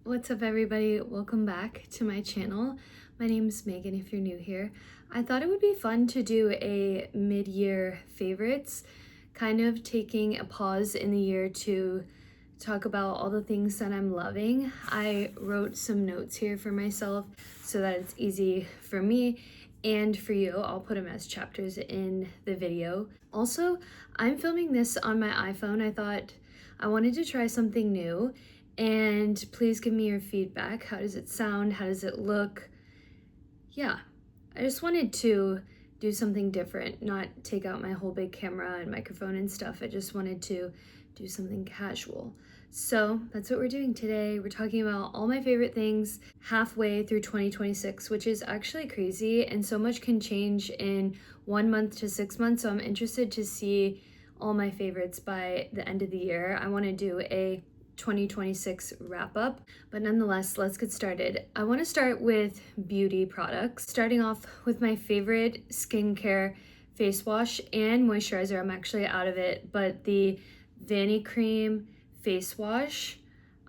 What's up everybody? Welcome back to my channel. My name's Megan if you're new here. I thought it would be fun to do a mid-year favorites, kind of taking a pause in the year to talk about all the things that I'm loving. I wrote some notes here for myself so that it's easy for me and for you. I'll put them as chapters in the video. Also, I'm filming this on my iPhone. I thought I wanted to try something new, and please give me your feedback. How does it sound? How does it look? Yeah, I just wanted to do something different, not take out my whole big camera and microphone and stuff. I just wanted to do something casual. So that's what we're doing today. We're talking about all my favorite things halfway through 2026, which is actually crazy, and so much can change in 1 month to 6 months. So I'm interested to see all my favorites by the end of the year. I want to do a 2026 wrap up, but nonetheless, let's get started. I want to start with beauty products, starting off with my favorite skincare face wash and moisturizer. I'm actually out of it, but the Vanny Cream face wash,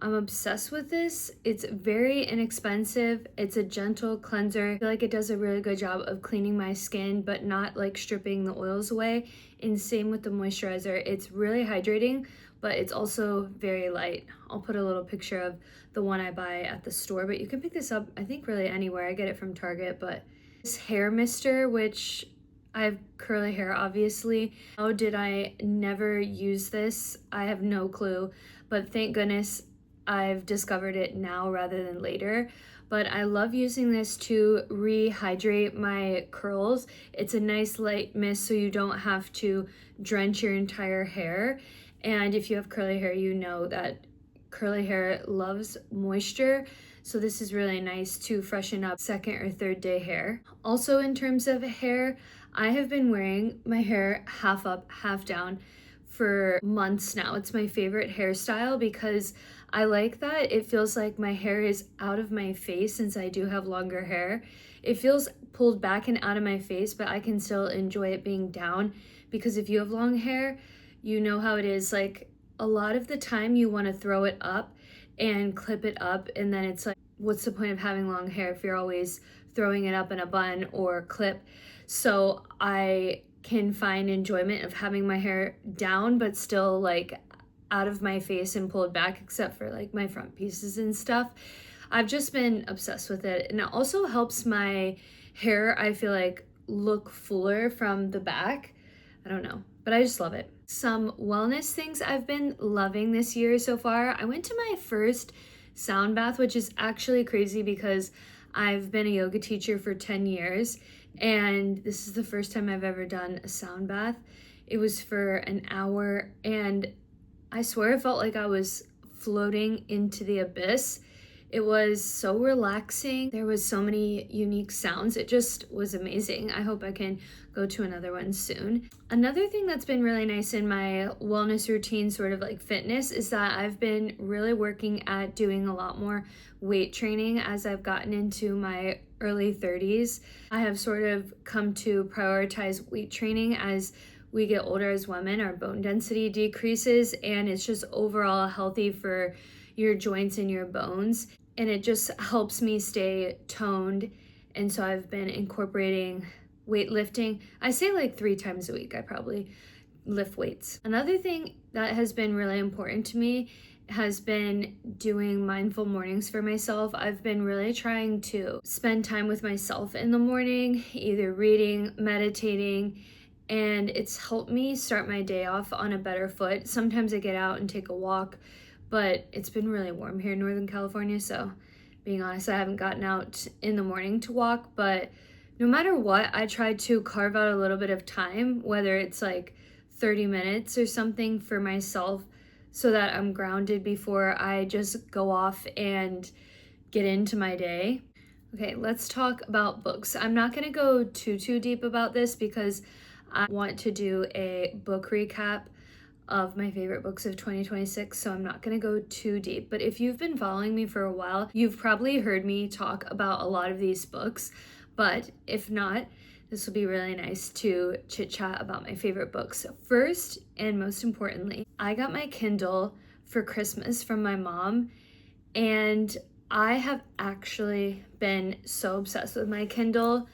I'm obsessed with this. It's very inexpensive. It's a gentle cleanser. I feel like it does a really good job of cleaning my skin, but not like stripping the oils away. And same with the moisturizer. It's really hydrating, but it's also very light. I'll put a little picture of the one I buy at the store, but you can pick this up, I think, really anywhere. I get it from Target. But this hair mister, which I have curly hair, obviously. How did I never use this? I have no clue, but thank goodness I've discovered it now rather than later. But I love using this to rehydrate my curls. It's a nice light mist so you don't have to drench your entire hair. And if you have curly hair, you know that curly hair loves moisture. So this is really nice to freshen up second or third day hair. Also, in terms of hair, I have been wearing my hair half up, half down for months now. It's my favorite hairstyle because I like that it feels like my hair is out of my face since I do have longer hair. It feels pulled back and out of my face, but I can still enjoy it being down, because if you have long hair, you know how it is. Like, a lot of the time you want to throw it up and clip it up, and then it's like, what's the point of having long hair if you're always throwing it up in a bun or clip? So I can find enjoyment of having my hair down but still like out of my face and pulled back, except for like my front pieces and stuff. I've just been obsessed with it, and it also helps my hair, I feel like, look fuller from the back. I don't know, but I just love it. Some wellness things I've been loving this year so far. I went to my first sound bath, which is actually crazy because I've been a yoga teacher for 10 years, and this is the first time I've ever done a sound bath. It was for an hour, and I swear it felt like I was floating into the abyss. It was so relaxing. There was so many unique sounds. It just was amazing. I hope I can go to another one soon. Another thing that's been really nice in my wellness routine, sort of like fitness, is that I've been really working at doing a lot more weight training as I've gotten into my early 30s. I have sort of come to prioritize weight training as we get older as women. Our bone density decreases, and it's just overall healthy for your joints and your bones, and it just helps me stay toned. And so I've been incorporating weightlifting. I say like 3 times a week I probably lift weights. Another thing that has been really important to me has been doing mindful mornings for myself. I've been really trying to spend time with myself in the morning, either reading, meditating, and it's helped me start my day off on a better foot. Sometimes I get out and take a walk, but it's been really warm here in Northern California, so being honest, I haven't gotten out in the morning to walk. But no matter what, I try to carve out a little bit of time, whether it's like 30 minutes or something, for myself, so that I'm grounded before I just go off and get into my day. Okay, let's talk about books. I'm not gonna go too deep about this because I want to do a book recap of my favorite books of 2026, so I'm not going to go too deep. But if you've been following me for a while, you've probably heard me talk about a lot of these books. But if not, this will be really nice to chit chat about my favorite books. First, and most importantly, I got my Kindle for Christmas from my mom, and I have actually been so obsessed with my Kindle.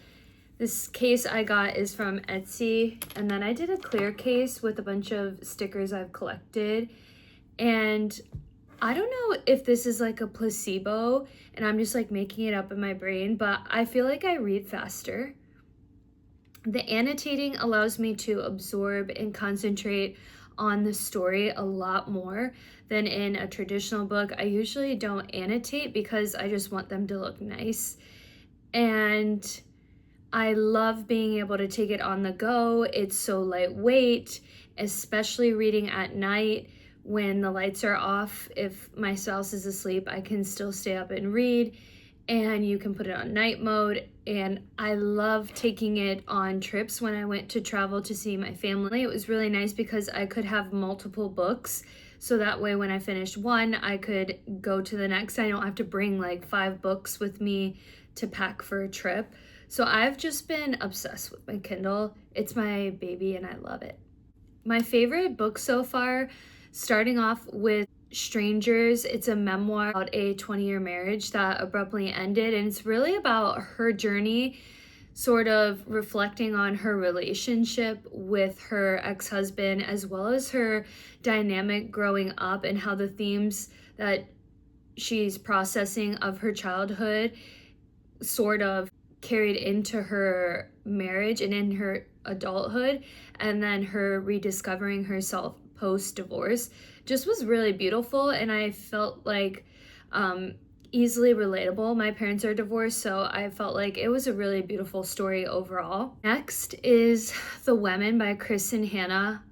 This case I got is from Etsy, and then I did a clear case with a bunch of stickers I've collected. And I don't know if this is like a placebo and I'm just like making it up in my brain, but I feel like I read faster. The annotating allows me to absorb and concentrate on the story a lot more than in a traditional book. I usually don't annotate because I just want them to look nice. And I love being able to take it on the go. It's so lightweight, especially reading at night when the lights are off. If my spouse is asleep, I can still stay up and read, and you can put it on night mode. And I love taking it on trips. When I went to travel to see my family, it was really nice because I could have multiple books. So that way when I finished one, I could go to the next. I don't have to bring like 5 books with me to pack for a trip. So I've just been obsessed with my Kindle. It's my baby and I love it. My favorite book so far, starting off with Strangers. It's a memoir about a 20-year marriage that abruptly ended, and it's really about her journey, sort of reflecting on her relationship with her ex-husband, as well as her dynamic growing up and how the themes that she's processing of her childhood sort of carried into her marriage and in her adulthood, and then her rediscovering herself post-divorce just was really beautiful, and I felt like easily relatable. My parents are divorced, so I felt like it was a really beautiful story overall. Next is The Women by Chris and Hannah.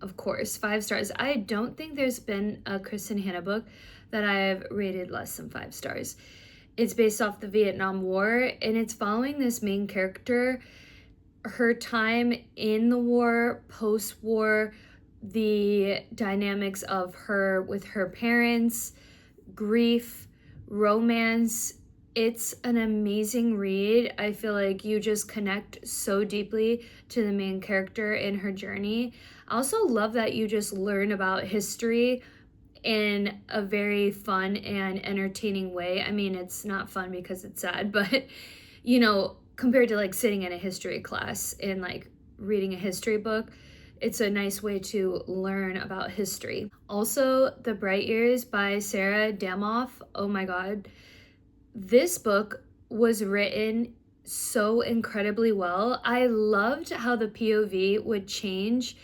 Of course, 5 stars. I don't think there's been a Chris and Hannah book that I've rated less than 5 stars. It's based off the Vietnam War, and it's following this main character, her time in the war, post-war, the dynamics of her with her parents, grief, romance. It's an amazing read. I feel like you just connect so deeply to the main character in her journey. I also love that you just learn about history in a very fun and entertaining way. I mean, it's not fun because it's sad, but you know, compared to like sitting in a history class and like reading a history book, it's a nice way to learn about history. Also, The Bright Years by Sarah Damoff. Oh my God. This book was written so incredibly well. I loved how the POV would change,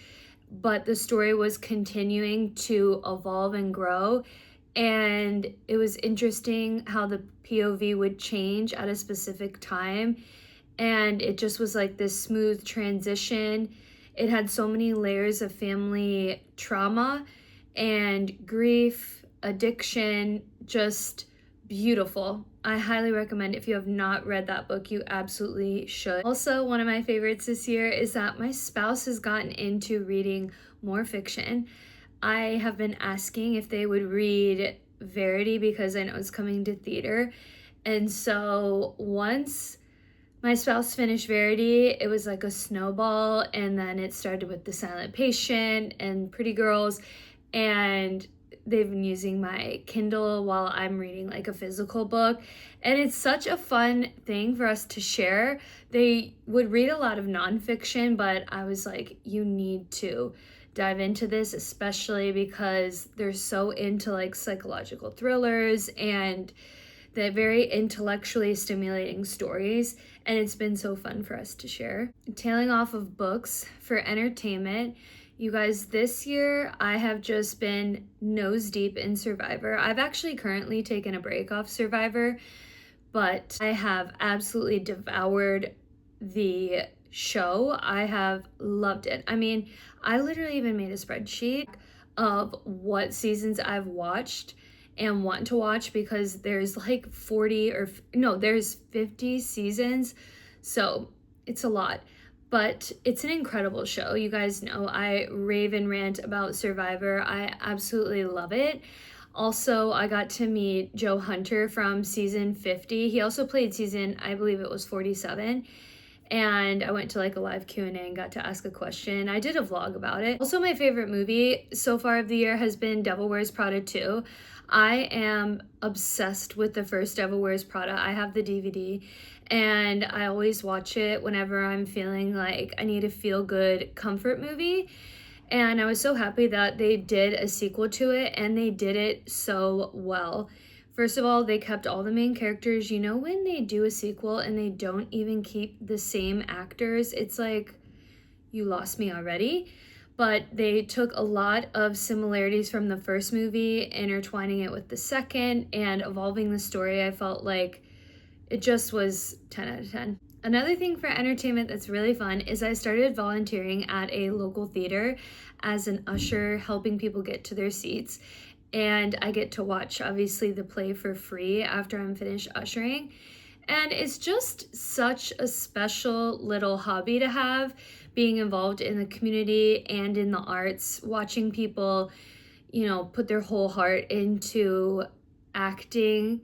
but the story was continuing to evolve and grow. And it was interesting how the POV would change at a specific time. And it just was like this smooth transition. It had so many layers of family trauma and grief, addiction, just beautiful. I highly recommend. If you have not read that book, you absolutely should. Also, one of my favorites this year is that my spouse has gotten into reading more fiction. I have been asking if they would read Verity because I know it's coming to theater. And so once my spouse finished Verity, it was like a snowball, and then it started with The Silent Patient and Pretty Girls, and they've been using my Kindle while I'm reading like a physical book, and it's such a fun thing for us to share. They would read a lot of nonfiction, but I was like, you need to dive into this, especially because they're so into like psychological thrillers and the very intellectually stimulating stories, and it's been so fun for us to share. Tailing off of books for entertainment, you guys, this year I have just been nose deep in Survivor. I've actually currently taken a break off Survivor, but I have absolutely devoured the show. I have loved it. I mean, I literally even made a spreadsheet of what seasons I've watched and want to watch, because there's like 40 or no, there's 50 seasons, so it's a lot, but it's an incredible show. You guys know I rave and rant about Survivor. I absolutely love it. Also, I got to meet Joe Hunter from season 50. He also played season, I believe it was 47. And I went to like a live Q&A and got to ask a question. I did a vlog about it. Also, my favorite movie so far of the year has been Devil Wears Prada 2. I am obsessed with The First Devil Wears Prada. I have the DVD and I always watch it whenever I'm feeling like I need a feel-good comfort movie. And I was so happy that they did a sequel to it, and they did it so well. First of all, they kept all the main characters. You know, when they do a sequel and they don't even keep the same actors, it's like, you lost me already. But they took a lot of similarities from the first movie, intertwining it with the second and evolving the story. I felt like it just was 10 out of 10. Another thing for entertainment that's really fun is I started volunteering at a local theater as an usher, helping people get to their seats. And I get to watch, obviously, the play for free after I'm finished ushering. And it's just such a special little hobby to have, being involved in the community and in the arts, watching people, you know, put their whole heart into acting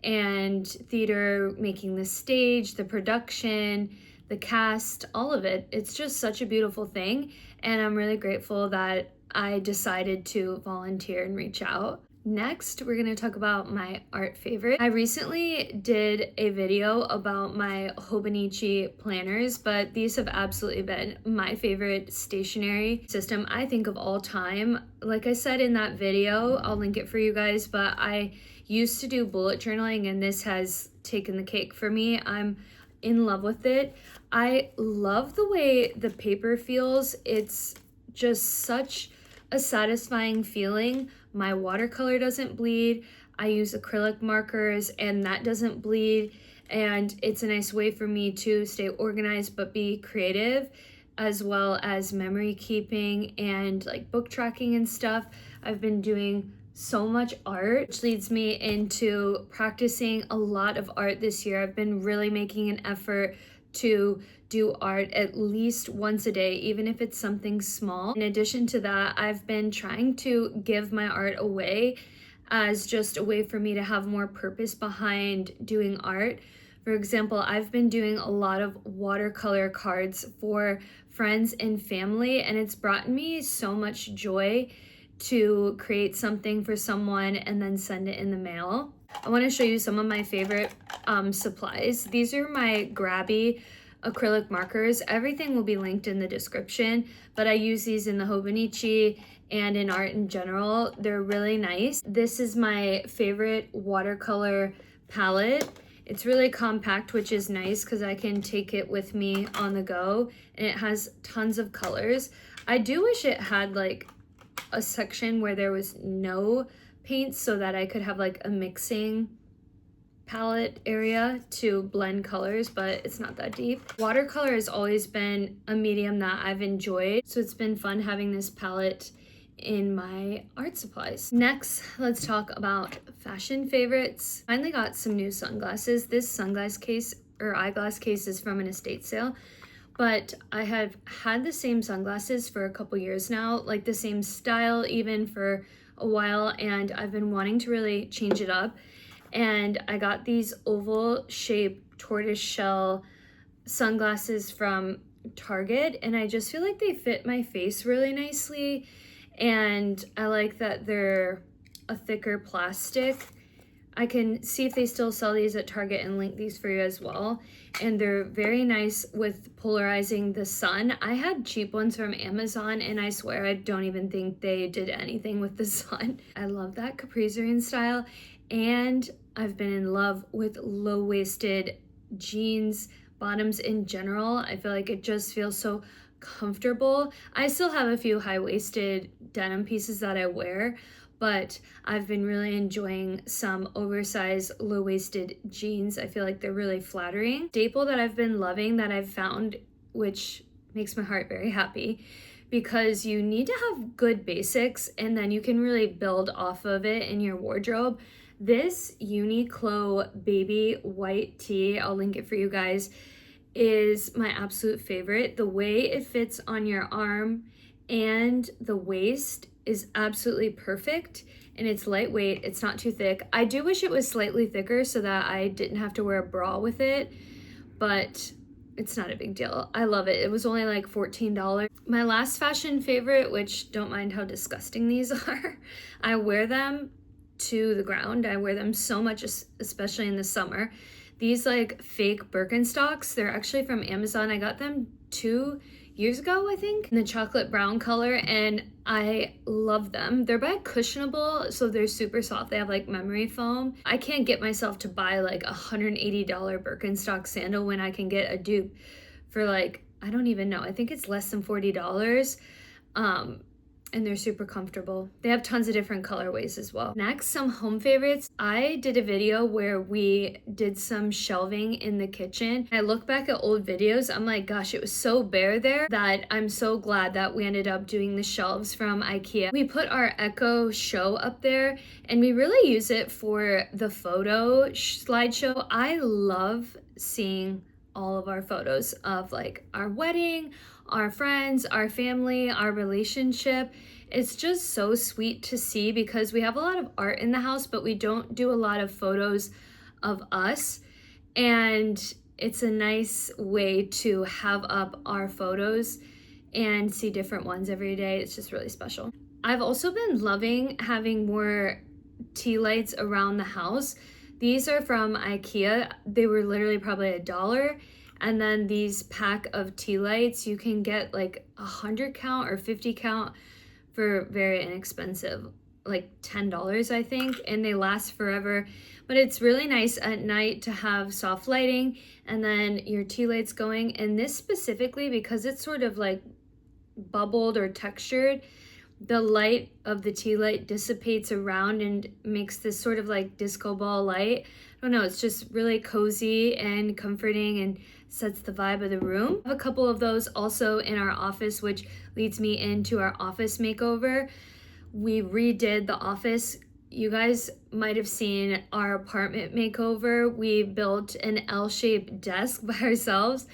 and theater, making the stage, the production, the cast, all of it. It's just such a beautiful thing, and I'm really grateful that I decided to volunteer and reach out. Next, we're going to talk about my art favorite. I recently did a video about my Hobonichi planners, but these have absolutely been my favorite stationery system, I think, of all time. Like I said in that video, I'll link it for you guys, but I used to do bullet journaling, and this has taken the cake for me. I'm in love with it. I love the way the paper feels. It's just such a satisfying feeling. My watercolor doesn't bleed. I use acrylic markers and that doesn't bleed. And it's a nice way for me to stay organized but be creative, as well as memory keeping and like book tracking and stuff. I've been doing so much art, which leads me into practicing a lot of art this year. I've been really making an effort to do art at least once a day, even if it's something small. In addition to that, I've been trying to give my art away as just a way for me to have more purpose behind doing art. For example, I've been doing a lot of watercolor cards for friends and family, and it's brought me so much joy to create something for someone and then send it in the mail. I want to show you some of my favorite supplies. These are my Grabby acrylic markers. Everything will be linked in the description, but I use these in the Hobonichi and in art in general. They're really nice. This is my favorite watercolor palette. It's really compact, which is nice because I can take it with me on the go, and it has tons of colors. I do wish it had like a section where there was no paints so that I could have like a mixing palette area to blend colors, but it's not that deep. Watercolor has always been a medium that I've enjoyed, so it's been fun having this palette in my art supplies. Next, let's talk about fashion favorites. Finally got some new sunglasses. This sunglass case or eyeglass case is from an estate sale, but I have had the same sunglasses for a couple years now, like the same style even for a while, and I've been wanting to really change it up. And I got these oval shaped tortoise shell sunglasses from Target, and I just feel like they fit my face really nicely, and I like that they're a thicker plastic. I can see if they still sell these at Target and link these for you as well. And they're very nice with polarizing the sun. I had cheap ones from Amazon, and I swear I don't even think they did anything with the sun. I love that Capricorn style, and I've been in love with low-waisted jeans, bottoms in general. I feel like it just feels so comfortable. I still have a few high-waisted denim pieces that I wear, but I've been really enjoying some oversized low-waisted jeans. I feel like they're really flattering. Staple that I've been loving that I've found, which makes my heart very happy, because you need to have good basics and then you can really build off of it in your wardrobe. This Uniqlo baby white tee, I'll link it for you guys, is my absolute favorite. The way it fits on your arm and the waist is absolutely perfect, and it's lightweight, it's not too thick. I do wish it was slightly thicker so that I didn't have to wear a bra with it, but it's not a big deal. I love it. It was only like $14. My last fashion favorite, which don't mind how disgusting these are, I wear them to the ground. I wear them so much, especially in the summer. These like fake Birkenstocks, they're actually from Amazon. I got them 2 years ago, I think, in the chocolate brown color, and I love them. They're by Cushionable, so they're super soft. They have like memory foam. I can't get myself to buy like a $180 Birkenstock sandal when I can get a dupe for like, I don't even know, I think it's less than $40. And they're super comfortable. They have tons of different colorways as well. Next, some home favorites. I did a video where we did some shelving in the kitchen. I look back at old videos, I'm like, gosh, it was so bare there that I'm so glad that we ended up doing the shelves from IKEA. We put our Echo Show up there and we really use it for the photo slideshow. I love seeing all of our photos of like our wedding, our friends, our family, our relationship. It's just so sweet to see because we have a lot of art in the house, but we don't do a lot of photos of us. And it's a nice way to have up our photos and see different ones every day. It's just really special. I've also been loving having more tea lights around the house. These are from IKEA. They were literally probably $1. And then these pack of tea lights, you can get like 100 count or 50 count for very inexpensive, like $10, I think, and they last forever. But it's really nice at night to have soft lighting and then your tea lights going. And this specifically, because it's sort of like bubbled or textured, the light of the tea light dissipates around and makes this sort of like disco ball light. I don't know, it's just really cozy and comforting and sets the vibe of the room. I have a couple of those also in our office, which leads me into our office makeover. We redid the office. You guys might have seen our apartment makeover. We built an L-shaped desk by ourselves.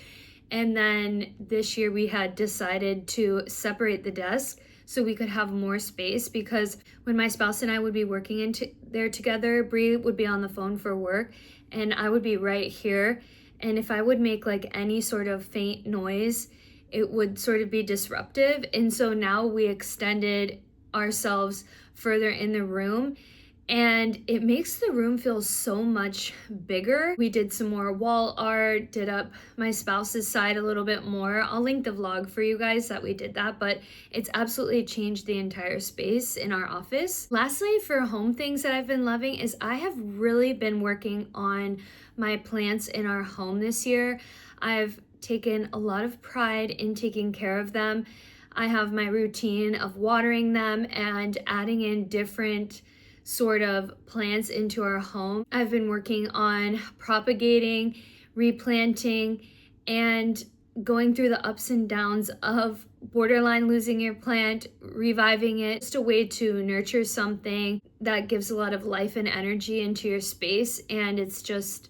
And then this year we had decided to separate the desk so we could have more space, because when my spouse and I would be working there together, Bree would be on the phone for work and I would be right here. And if I would make like any sort of faint noise, it would sort of be disruptive. And so now we extended ourselves further in the room and it makes the room feel so much bigger. We did some more wall art, did up my spouse's side a little bit more. I'll link the vlog for you guys that we did that, but it's absolutely changed the entire space in our office. Lastly, for home things that I've been loving is I have really been working on my plants in our home this year. I've taken a lot of pride in taking care of them. I have my routine of watering them and adding in different sort of plants into our home. I've been working on propagating, replanting, and going through the ups and downs of borderline losing your plant, reviving it. Just a way to nurture something that gives a lot of life and energy into your space, and it's just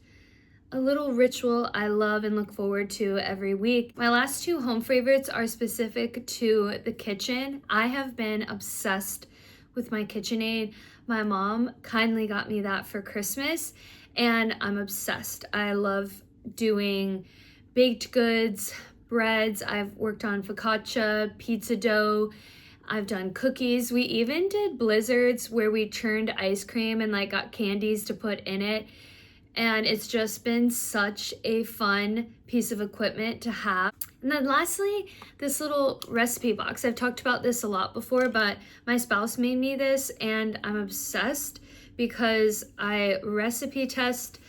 a little ritual I love and look forward to every week. My last two home favorites are specific to the kitchen. I have been obsessed with my KitchenAid. My mom kindly got me that for Christmas and I'm obsessed. I love doing baked goods, breads. I've worked on focaccia, pizza dough. I've done cookies. We even did blizzards where we churned ice cream and like got candies to put in it. And it's just been such a fun piece of equipment to have. And then lastly, this little recipe box. I've talked about this a lot before, but my spouse made me this and I'm obsessed because I recipe test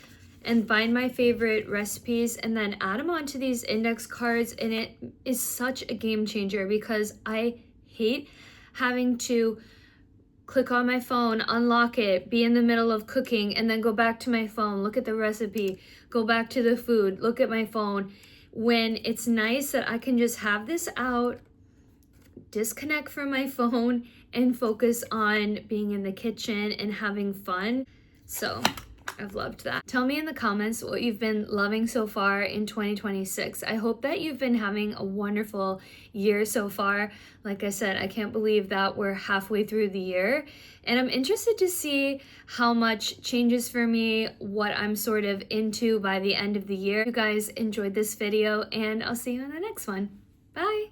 and find my favorite recipes and then add them onto these index cards, and it is such a game changer because I hate having to click on my phone, unlock it, be in the middle of cooking, and then go back to my phone, look at the recipe, go back to the food, look at my phone. When it's nice that I can just have this out, disconnect from my phone, and focus on being in the kitchen and having fun. So I've loved that. Tell me in the comments what you've been loving so far in 2026. I hope that you've been having a wonderful year so far. Like I said, I can't believe that we're halfway through the year. And I'm interested to see how much changes for me, what I'm sort of into by the end of the year. You guys enjoyed this video and I'll see you in the next one. Bye.